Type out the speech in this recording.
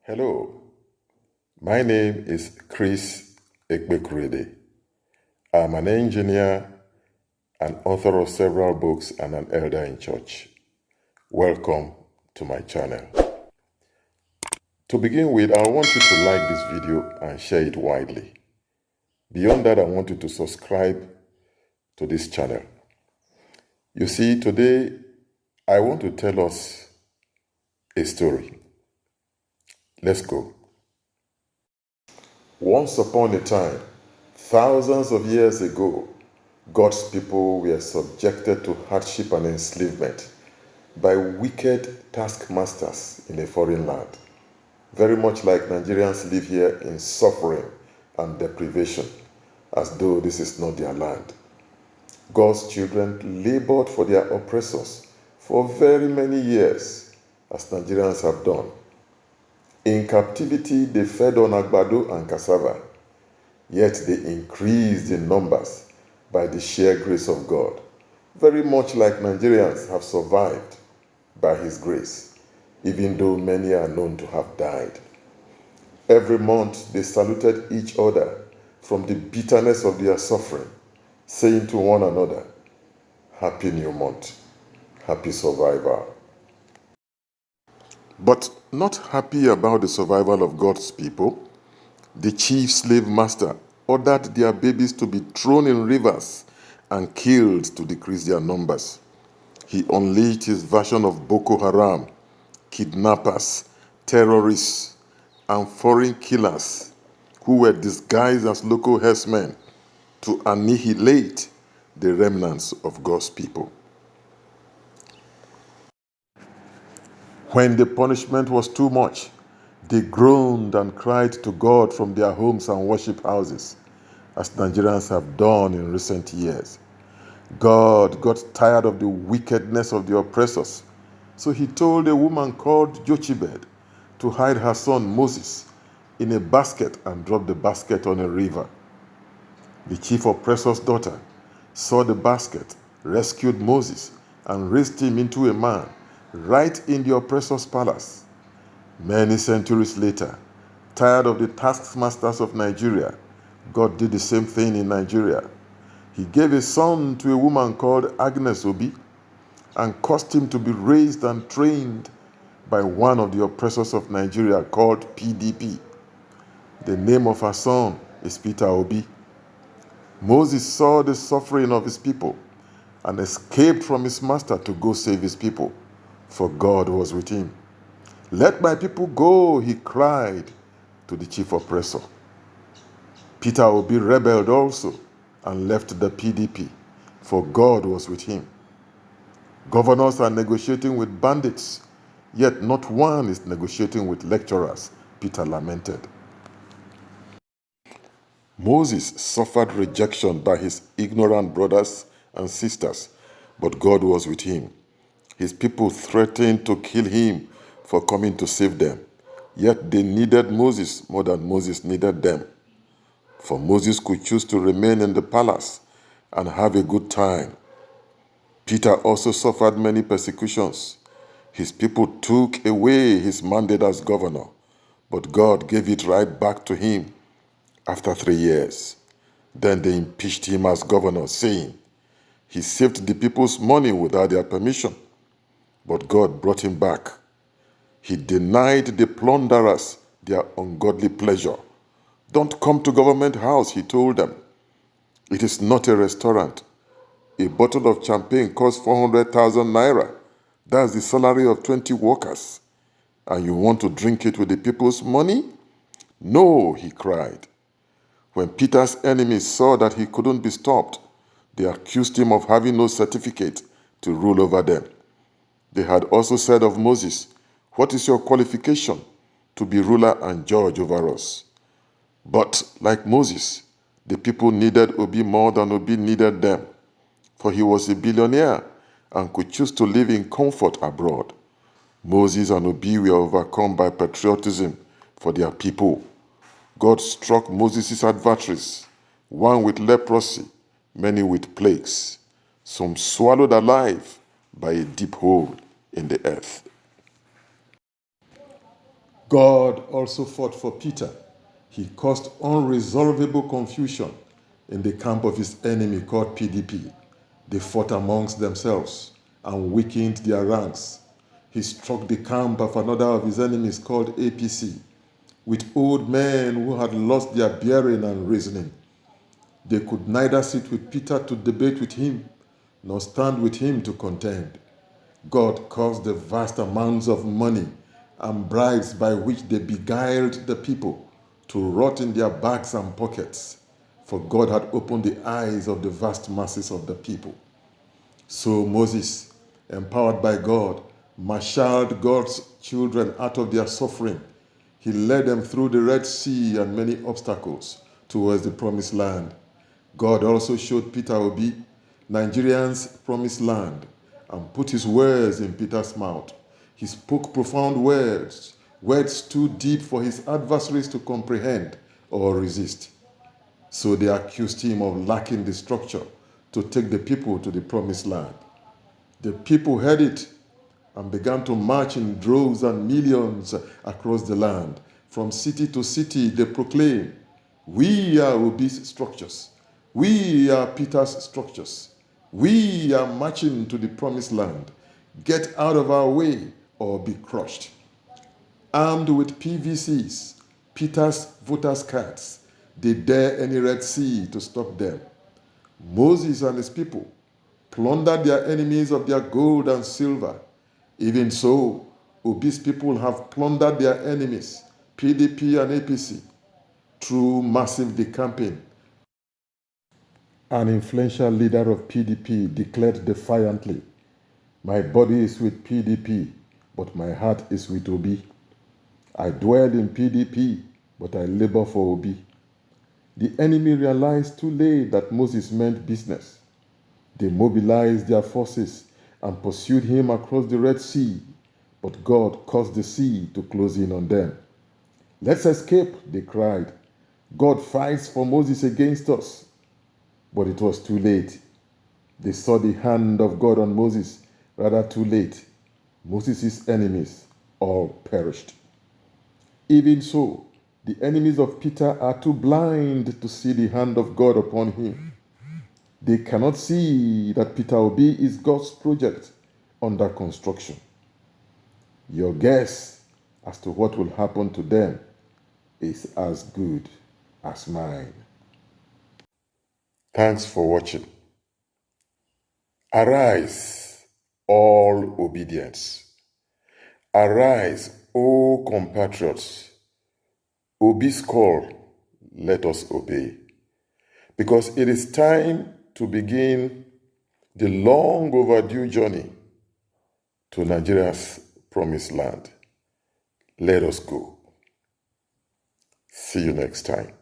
Hello, my name is Chris Ekpekurede. I'm an engineer, an author of several books, and an elder in church. Welcome to my channel. To begin with, I want you to like this video and share it widely. Beyond that, I want you to subscribe to this channel. You see, today I want to tell us a story. Let's go. Once upon a time, thousands of years ago, God's people were subjected to hardship and enslavement by wicked taskmasters in a foreign land, very much like Nigerians live here in suffering and deprivation, as though this is not their land. God's children labored for their oppressors for very many years, as Nigerians have done. In captivity, they fed on agbado and cassava, yet they increased in numbers by the sheer grace of God, very much like Nigerians have survived by His grace, even though many are known to have died. Every month they saluted each other from the bitterness of their suffering, saying to one another, "Happy New Month, happy survival." But not happy about the survival of God's people, the chief slave master ordered their babies to be thrown in rivers and killed to decrease their numbers. He unleashed his version of Boko Haram, kidnappers, terrorists, and foreign killers who were disguised as local herdsmen to annihilate the remnants of God's people. When the punishment was too much, they groaned and cried to God from their homes and worship houses, as Nigerians have done in recent years. God got tired of the wickedness of the oppressors, so he told a woman called Jochebed to hide her son Moses in a basket and drop the basket on a river. The chief oppressor's daughter saw the basket, rescued Moses, and raised him into a man right in the oppressor's palace. Many centuries later, tired of the taskmasters of Nigeria, God did the same thing in Nigeria. He gave a son to a woman called Agnes Obi and caused him to be raised and trained by one of the oppressors of Nigeria called PDP. The name of her son is Peter Obi. Moses saw the suffering of his people and escaped from his master to go save his people, for God was with him. "Let my people go," he cried to the chief oppressor. Peter Obi rebelled also and left the PDP, for God was with him. Governors are negotiating with bandits, yet not one is negotiating with lecturers, Peter lamented. Moses suffered rejection by his ignorant brothers and sisters, but God was with him. His people threatened to kill him for coming to save them, yet they needed Moses more than Moses needed them. For Moses could choose to remain in the palace and have a good time. Peter also suffered many persecutions. His people took away his mandate as governor, but God gave it right back to him after 3 years. Then they impeached him as governor, saying, "He saved the people's money without their permission." But God brought him back. He denied the plunderers their ungodly pleasure. "Don't come to government house," he told them. "It is not a restaurant. A bottle of champagne costs 400,000 naira. That's the salary of 20 workers. And you want to drink it with the people's money?" "No," he cried. When Peter's enemies saw that he couldn't be stopped, they accused him of having no certificate to rule over them. They had also said of Moses, "What is your qualification to be ruler and judge over us?" But like Moses, the people needed Obi more than Obi needed them, for he was a billionaire and could choose to live in comfort abroad. Moses and Obi were overcome by patriotism for their people. God struck Moses' adversaries, one with leprosy, many with plagues, some swallowed alive by a deep hole in the earth. God also fought for Peter. He caused unresolvable confusion in the camp of his enemy called PDP. They fought amongst themselves and weakened their ranks. He struck the camp of another of his enemies called APC with old men who had lost their bearing and reasoning. They could neither sit with Peter to debate with him, nor stand with him to contend. God caused the vast amounts of money and bribes by which they beguiled the people to rot in their bags and pockets, for God had opened the eyes of the vast masses of the people. So Moses, empowered by God, marshaled God's children out of their suffering. He led them through the Red Sea and many obstacles towards the promised land. God also showed Peter Obi Nigerians' promised land and put his words in Peter's mouth. He spoke profound words, words too deep for his adversaries to comprehend or resist. So they accused him of lacking the structure to take the people to the promised land. The people heard it and began to march in droves and millions across the land. From city to city, they proclaim, "We are Obi's structures. We are Peter's structures. We are marching to the promised land. Get out of our way or be crushed." Armed with PVCs, Peter's voters' cards, they dare any Red Sea to stop them. Moses and his people plundered their enemies of their gold and silver. Even so, Obi's people have plundered their enemies, PDP and APC, through massive decamping. An influential leader of PDP declared defiantly, "My body is with PDP, but my heart is with Obi. I dwell in PDP, but I labor for Obi." The enemy realized too late that Moses meant business. They mobilized their forces and pursued him across the Red Sea, but God caused the sea to close in on them. "Let's escape," they cried. "God fights for Moses against us." But it was too late. They saw the hand of God on Moses rather too late. Moses' enemies all perished. Even so, the enemies of Peter are too blind to see the hand of God upon him. They cannot see that Peter Obi is God's project under construction. Your guess as to what will happen to them is as good as mine. Thanks for watching. Arise, all obedience. Arise, O compatriots. Obi's call, let us obey. Because it is time to begin the long overdue journey to Nigeria's promised land. Let us go. See you next time.